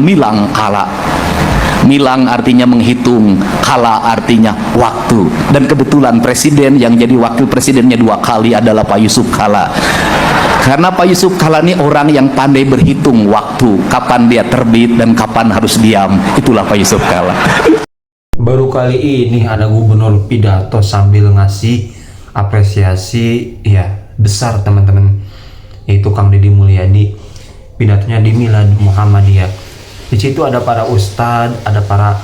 milang kala. Milang artinya menghitung, kala artinya waktu. Dan kebetulan presiden yang jadi wakil presidennya 2 kali adalah Pak Yusuf Kala. Karena Pak Yusuf Kala ini orang yang pandai berhitung waktu, kapan dia terbit dan kapan harus diam. Itulah Pak Yusuf Kala. Baru kali ini ada gubernur pidato sambil ngasih apresiasi ya besar teman-teman, yaitu Kang Deddy Mulyadi. Pidatonya di Milad Muhammadiyah. Di situ ada para ustadz, ada para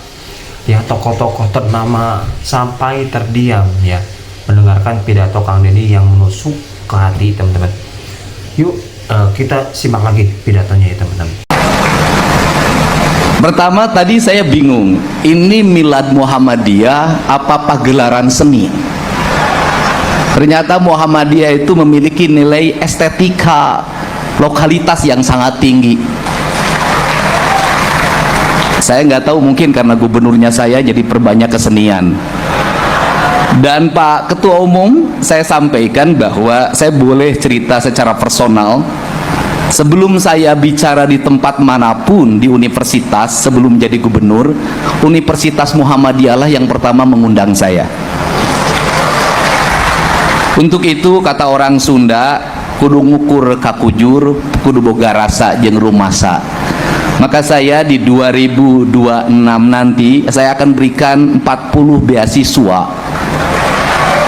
ya tokoh-tokoh ternama sampai terdiam ya mendengarkan pidato Kang Deddy yang menusuk ke hati teman-teman. Yuk kita simak lagi pidatonya ya teman-teman. Pertama tadi saya bingung, ini Milad Muhammadiyah apa pagelaran seni? Ternyata Muhammadiyah itu memiliki nilai estetika lokalitas yang sangat tinggi. Saya nggak tahu, mungkin karena gubernurnya saya jadi perbanyak kesenian. Dan Pak Ketua Umum, saya sampaikan bahwa saya boleh cerita secara personal. Sebelum saya bicara di tempat manapun di universitas, sebelum jadi gubernur, Universitas Muhammadiyah lah yang pertama mengundang saya. Untuk itu kata orang Sunda, kudu ngukur kakujur, kudu boga rasa jeung rumasa. Maka saya di 2026 nanti saya akan berikan 40 beasiswa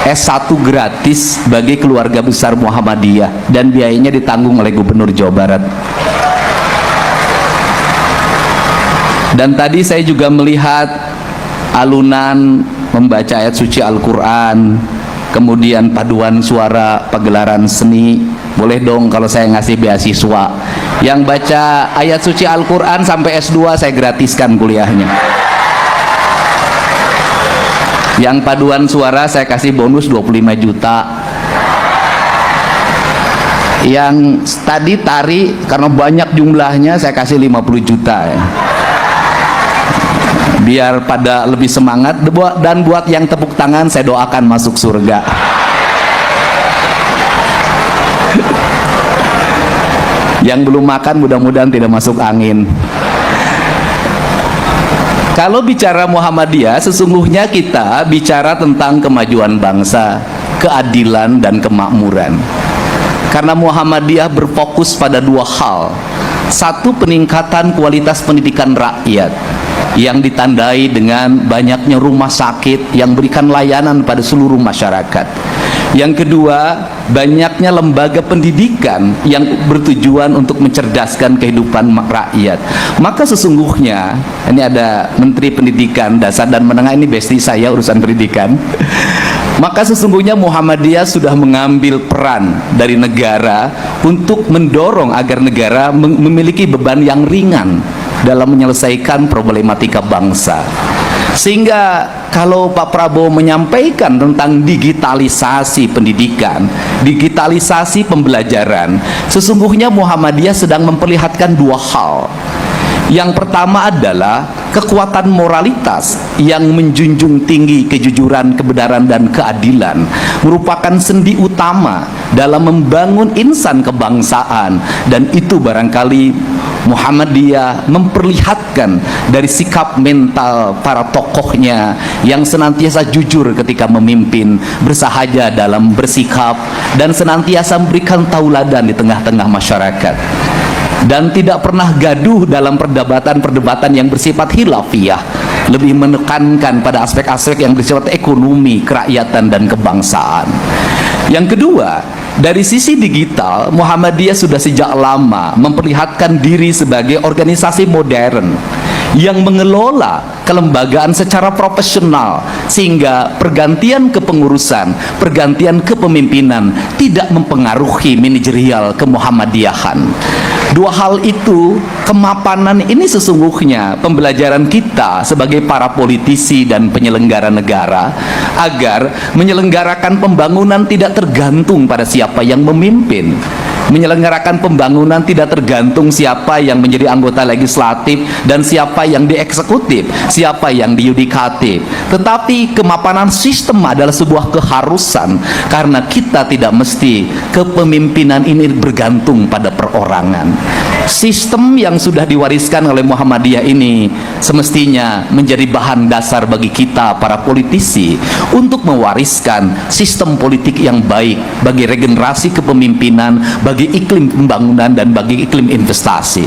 S1 gratis bagi keluarga besar Muhammadiyah, dan biayanya ditanggung oleh Gubernur Jawa Barat. Dan tadi saya juga melihat alunan membaca ayat suci Al-Quran, kemudian paduan suara, pagelaran seni. Boleh dong kalau saya ngasih beasiswa. Yang baca ayat suci Al-Quran sampai S2 saya gratiskan kuliahnya. Yang paduan suara saya kasih bonus 25 juta. Yang tadi tari karena banyak jumlahnya saya kasih 50 juta ya. Biar pada lebih semangat. Dan buat yang tepuk tangan saya doakan masuk surga. Yang belum makan mudah-mudahan tidak masuk angin. Kalau bicara Muhammadiyah, sesungguhnya kita bicara tentang kemajuan bangsa, keadilan dan kemakmuran. Karena Muhammadiyah berfokus pada 2 hal. Satu, peningkatan kualitas pendidikan rakyat yang ditandai dengan banyaknya rumah sakit yang berikan layanan pada seluruh masyarakat. Yang kedua, banyaknya lembaga pendidikan yang bertujuan untuk mencerdaskan kehidupan rakyat. Maka sesungguhnya, ini ada Menteri Pendidikan Dasar dan Menengah, ini bestie saya urusan pendidikan. Maka sesungguhnya Muhammadiyah sudah mengambil peran dari negara untuk mendorong agar negara memiliki beban yang ringan dalam menyelesaikan problematika bangsa. Sehingga kalau Pak Prabowo menyampaikan tentang digitalisasi pendidikan, digitalisasi pembelajaran, sesungguhnya Muhammadiyah sedang memperlihatkan 2 hal. Yang pertama adalah kekuatan moralitas yang menjunjung tinggi kejujuran, kebenaran dan keadilan merupakan sendi utama dalam membangun insan kebangsaan, dan itu barangkali Muhammadiyah memperlihatkan dari sikap mental para tokohnya yang senantiasa jujur ketika memimpin, bersahaja dalam bersikap, dan senantiasa memberikan tauladan di tengah-tengah masyarakat, dan tidak pernah gaduh dalam perdebatan-perdebatan yang bersifat khilafiyah, lebih menekankan pada aspek-aspek yang bersifat ekonomi, kerakyatan dan kebangsaan. Yang kedua, dari sisi digital, Muhammadiyah sudah sejak lama memperlihatkan diri sebagai organisasi modern yang mengelola kelembagaan secara profesional, sehingga pergantian kepengurusan, pergantian kepemimpinan tidak mempengaruhi manajerial kemuhammadiyahan. 2 hal itu, kemapanan ini sesungguhnya pembelajaran kita sebagai para politisi dan penyelenggara negara agar menyelenggarakan pembangunan tidak tergantung pada siapa yang memimpin. Menyelenggarakan pembangunan tidak tergantung siapa yang menjadi anggota legislatif dan siapa yang dieksekutif, siapa yang diyudikatif. Tetapi kemapanan sistem adalah sebuah keharusan, karena kita tidak mesti kepemimpinan ini bergantung pada perorangan. Sistem yang sudah diwariskan oleh Muhammadiyah ini semestinya menjadi bahan dasar bagi kita para politisi untuk mewariskan sistem politik yang baik bagi regenerasi kepemimpinan, bagi iklim pembangunan dan bagi iklim investasi.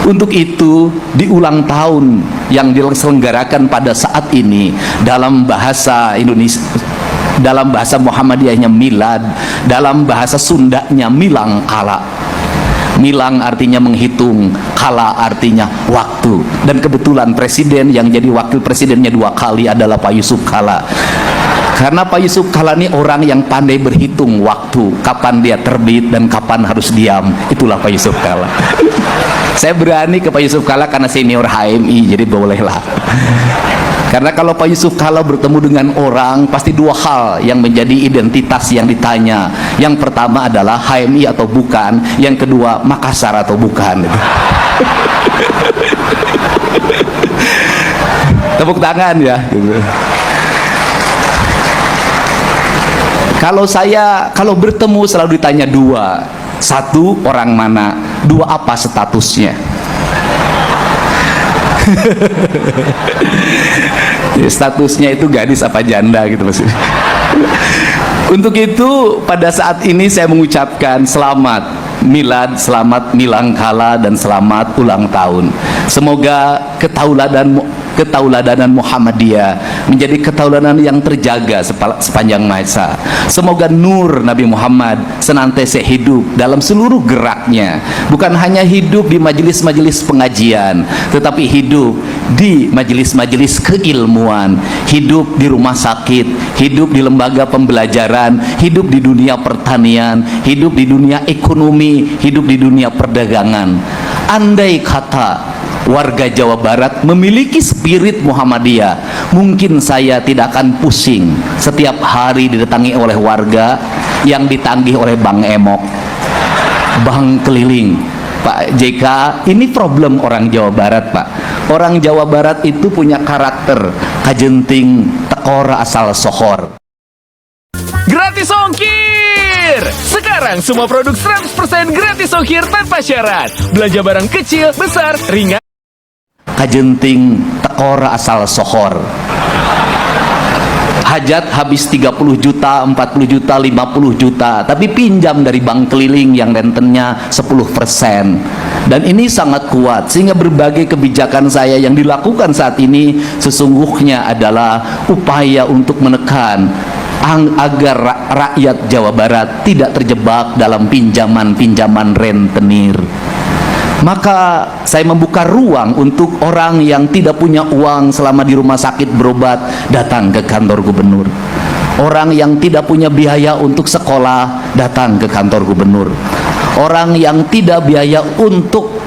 Untuk itu, di ulang tahun yang diselenggarakan pada saat ini dalam bahasa Indonesia, dalam bahasa Muhammadiyahnya milad, dalam bahasa Sundanya milang kala. Milang artinya menghitung, kala artinya waktu. Dan kebetulan presiden yang jadi wakil presidennya 2 kali adalah Pak Yusuf Kala. Karena Pak Yusuf Kala ini orang yang pandai berhitung waktu, kapan dia terbit dan kapan harus diam. Itulah Pak Yusuf Kala. Saya berani ke Pak Yusuf Kala karena senior HMI, jadi bolehlah. Karena kalau Pak Yusuf Kala bertemu dengan orang, pasti 2 hal yang menjadi identitas yang ditanya. Yang pertama adalah HMI atau bukan, yang kedua Makassar atau bukan. Tepuk tangan ya. Kalau bertemu selalu ditanya 2. 1, orang mana? 2, apa statusnya? Statusnya itu gadis apa janda gitu maksudnya. Untuk itu pada saat ini saya mengucapkan selamat milad, selamat milang kala, dan selamat ulang tahun. Semoga ketauladanan Muhammadiyah menjadi ketauladan yang terjaga sepanjang masa. Semoga nur Nabi Muhammad senantiasa hidup dalam seluruh geraknya, bukan hanya hidup di majelis-majelis pengajian, tetapi hidup di majelis-majelis keilmuan, hidup di rumah sakit, hidup di lembaga pembelajaran, hidup di dunia pertanian, hidup di dunia ekonomi, hidup di dunia perdagangan. Andai kata warga Jawa Barat memiliki spirit Muhammadiyah, mungkin saya tidak akan pusing setiap hari didatangi oleh warga yang ditagih oleh Bang Emok, Bang keliling. Pak JK, ini problem orang Jawa Barat, Pak. Orang Jawa Barat itu punya karakter kajenting tekor asal sohor. Gratis ongkir! Sekarang semua produk 100% gratis ongkir tanpa syarat. Belanja barang kecil, besar, ringan. Kajenting tekor asal sohor. Hajat habis 30 juta, 40 juta, 50 juta, tapi pinjam dari bank keliling yang rentennya 10%. Dan ini sangat kuat, sehingga berbagai kebijakan saya yang dilakukan saat ini sesungguhnya adalah upaya untuk menekan agar rakyat Jawa Barat tidak terjebak dalam pinjaman-pinjaman rentenir. Maka saya membuka ruang untuk orang yang tidak punya uang selama di rumah sakit berobat, datang ke kantor gubernur. Orang yang tidak punya biaya untuk sekolah, datang ke kantor gubernur. Orang yang tidak biaya untuk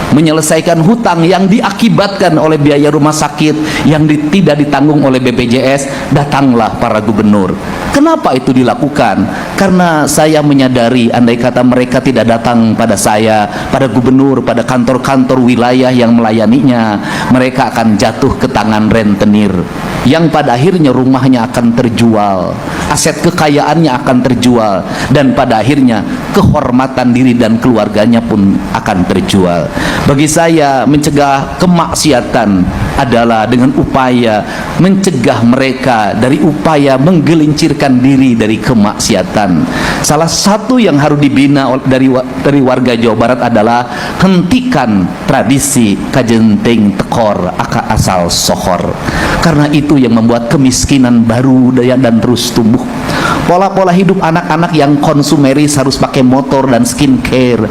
menyelesaikan hutang yang diakibatkan oleh biaya rumah sakit yang tidak ditanggung oleh BPJS, datanglah para gubernur. Kenapa itu dilakukan? Karena saya menyadari andai kata mereka tidak datang pada saya, pada gubernur, pada kantor-kantor wilayah yang melayaninya, mereka akan jatuh ke tangan rentenir yang pada akhirnya rumahnya akan terjual, aset kekayaannya akan terjual, dan pada akhirnya kehormatan diri dan keluarganya pun akan terjual. Bagi saya, mencegah kemaksiatan adalah dengan upaya mencegah mereka dari upaya menggelincirkan diri dari kemaksiatan. Salah satu yang harus dibina dari warga Jawa Barat adalah hentikan tradisi kajenting tekor asal sohor, karena itu yang membuat kemiskinan baru dan terus tumbuh. Pola-pola hidup anak-anak yang konsumeris, harus pakai motor dan skincare,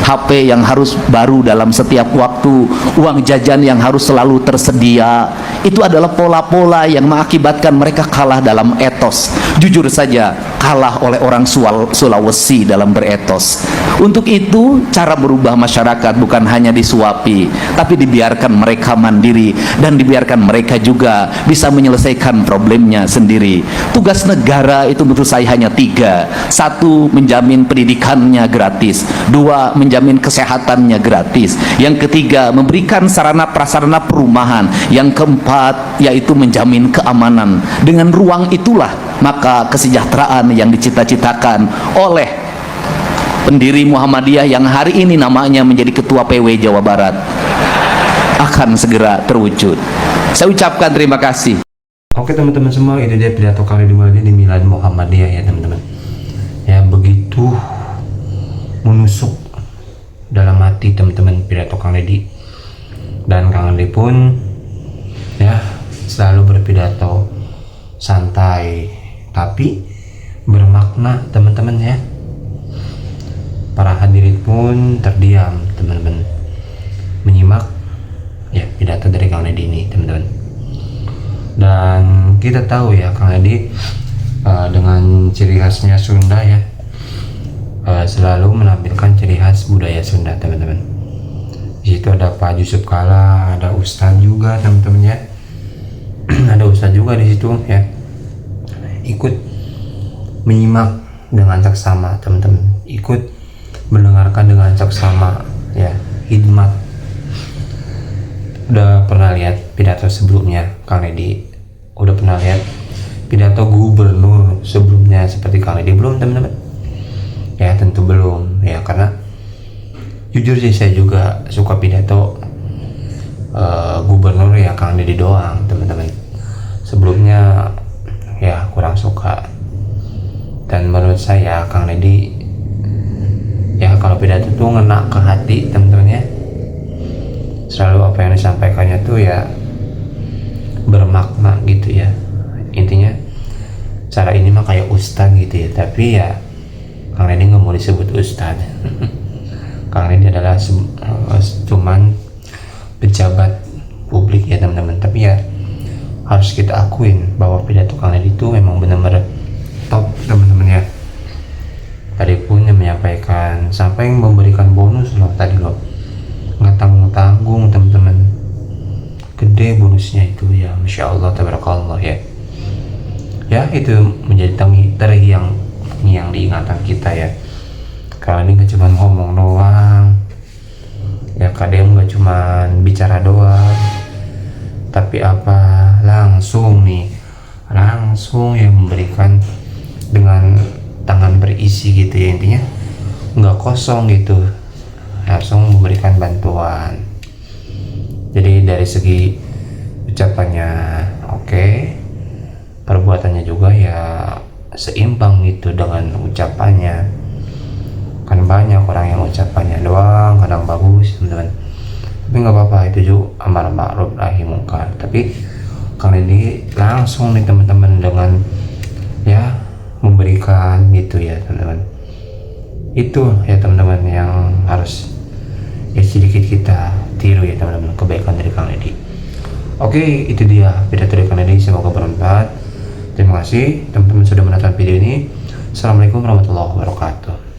HP yang harus baru dalam setiap waktu, uang jajan yang harus selalu tersedia. Itu adalah pola-pola yang mengakibatkan mereka kalah dalam etos. Jujur saja, kalah oleh orang Sulawesi dalam beretos. Untuk itu, cara berubah masyarakat bukan hanya disuapi, tapi dibiarkan mereka mandiri dan dibiarkan mereka juga bisa menyelesaikan problemnya sendiri. Tugas negara itu menurut saya hanya 3. 1, menjamin pendidikannya gratis. 2, menjamin kesehatannya gratis. Yang ketiga, memberikan sarana prasarana perumahan. Yang keempat, yaitu menjamin keamanan. Dengan ruang itulah maka kesejahteraan yang dicita-citakan oleh pendiri Muhammadiyah yang hari ini namanya menjadi Ketua PW Jawa Barat akan segera terwujud. Saya ucapkan terima kasih. Oke teman-teman semua, itu dia pidato Kang Deddy Mulyadi di Milad Muhammadiyah ya teman-teman. Ya begitu menusuk dalam hati teman-teman pidato Kang Deddy. Dan Kang Deddy pun ya selalu berpidato santai tapi bermakna teman-teman ya. Para hadirin pun terdiam teman-teman menyimak ya pidato dari Kang Deddy ini teman-teman. Dan kita tahu ya Kang Deddy dengan ciri khasnya Sunda ya, selalu menampilkan ciri khas budaya Sunda teman-teman. Di situ ada Pak Yusuf Kalla, ada Ustadz juga teman-teman ya. Ada Ustadz juga di situ ya, ikut menyimak dengan saksama teman-teman, ikut mendengarkan dengan saksama ya, hikmat. Udah pernah lihat pidato sebelumnya Kang Deddy? Udah pernah lihat pidato gubernur sebelumnya seperti Kang Deddy? Belum teman-teman ya, tentu belum ya, karena jujur sih saya juga suka pidato gubernur ya Kang Deddy doang teman-teman. Sebelumnya ya kurang suka. Dan menurut saya Kang Deddy ya kalau pidato tuh ngena ke hati teman-teman ya. Selalu apa yang disampaikannya tuh ya bermakna gitu ya. Intinya cara ini mah kayak ustadz gitu ya, tapi ya Kang Deddy nggak mau disebut ustadz. Kang Deddy adalah cuman pejabat publik ya teman-teman, tapi ya harus kita akuin bahwa pidato Kang Deddy itu memang benar-benar top teman-teman ya. Tadi pun yang menyampaikan sampai memberikan bonus loh tadi loh, nggak tanggung-tanggung teman-teman, gede bonusnya itu ya, Masya Allah tabarakallah ya. Ya itu menjadi terngiang diingatan kita ya. Kali ini nggak cuma ngomong doang ya, kadang nggak cuma bicara doang, tapi apa langsung yang memberikan dengan tangan berisi gitu ya. Intinya nggak kosong gitu, langsung memberikan bantuan. Jadi dari segi ucapannya oke, perbuatannya juga ya seimbang gitu dengan ucapannya. Kan banyak orang yang ucapannya doang kadang bagus teman-teman, tapi nggak apa-apa, itu juga amar ma'ruf nahi mungkar. Tapi Kang Deddy langsung nih teman-teman dengan ya memberikan gitu ya teman-teman. Itu ya teman-teman yang harus ya sedikit kita tiru ya teman-teman, kebaikan dari Kang Deddy. Oke, itu dia pidato dari Kang Deddy, semoga bermanfaat. Terima kasih teman-teman sudah menonton video ini. Assalamualaikum warahmatullahi wabarakatuh.